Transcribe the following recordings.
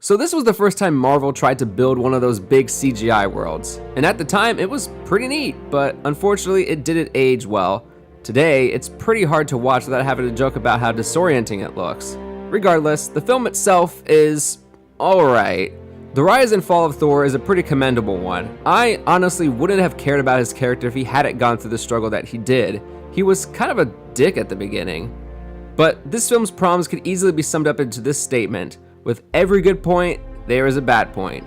So this was the first time Marvel tried to build one of those big CGI worlds, and at the time it was pretty neat, but unfortunately it didn't age well. Today, it's pretty hard to watch without having to joke about how disorienting it looks. Regardless, the film itself is alright. The rise and fall of Thor is a pretty commendable one. I honestly wouldn't have cared about his character if he hadn't gone through the struggle that he did. He was kind of a dick at the beginning. But this film's problems could easily be summed up into this statement: with every good point, there is a bad point.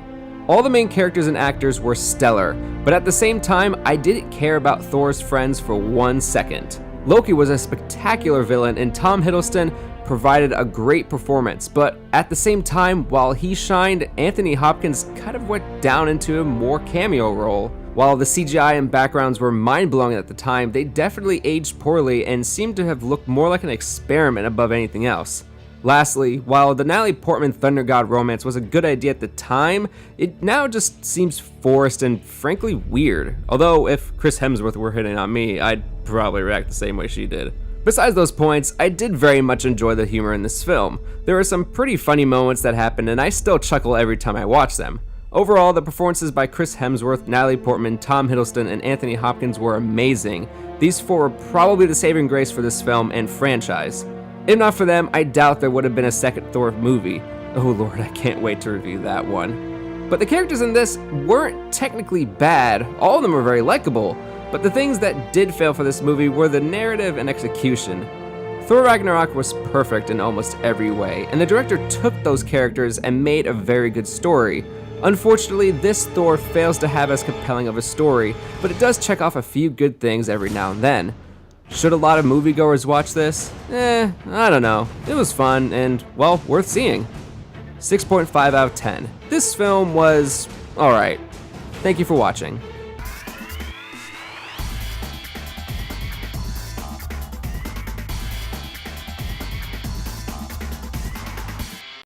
All the main characters and actors were stellar, but at the same time, I didn't care about Thor's friends for 1 second. Loki was a spectacular villain, and Tom Hiddleston provided a great performance, but at the same time, while he shined, Anthony Hopkins kind of went down into a more cameo role. While the CGI and backgrounds were mind-blowing at the time, they definitely aged poorly and seemed to have looked more like an experiment above anything else. Lastly, while the Natalie Portman Thunder God romance was a good idea at the time, it now just seems forced and frankly weird. Although if Chris Hemsworth were hitting on me, I'd probably react the same way she did. Besides those points, I did very much enjoy the humor in this film. There were some pretty funny moments that happened, and I still chuckle every time I watch them. Overall, the performances by Chris Hemsworth, Natalie Portman, Tom Hiddleston, and Anthony Hopkins were amazing. These four were probably the saving grace for this film and franchise. If not for them, I doubt there would have been a second Thor movie. Oh lord, I can't wait to review that one. But the characters in this weren't technically bad, all of them were very likable, but the things that did fail for this movie were the narrative and execution. Thor Ragnarok was perfect in almost every way, and the director took those characters and made a very good story. Unfortunately, this Thor fails to have as compelling of a story, but it does check off a few good things every now and then. Should a lot of moviegoers watch this? I don't know. It was fun and, well, worth seeing. 6.5 out of 10. This film was alright. Thank you for watching.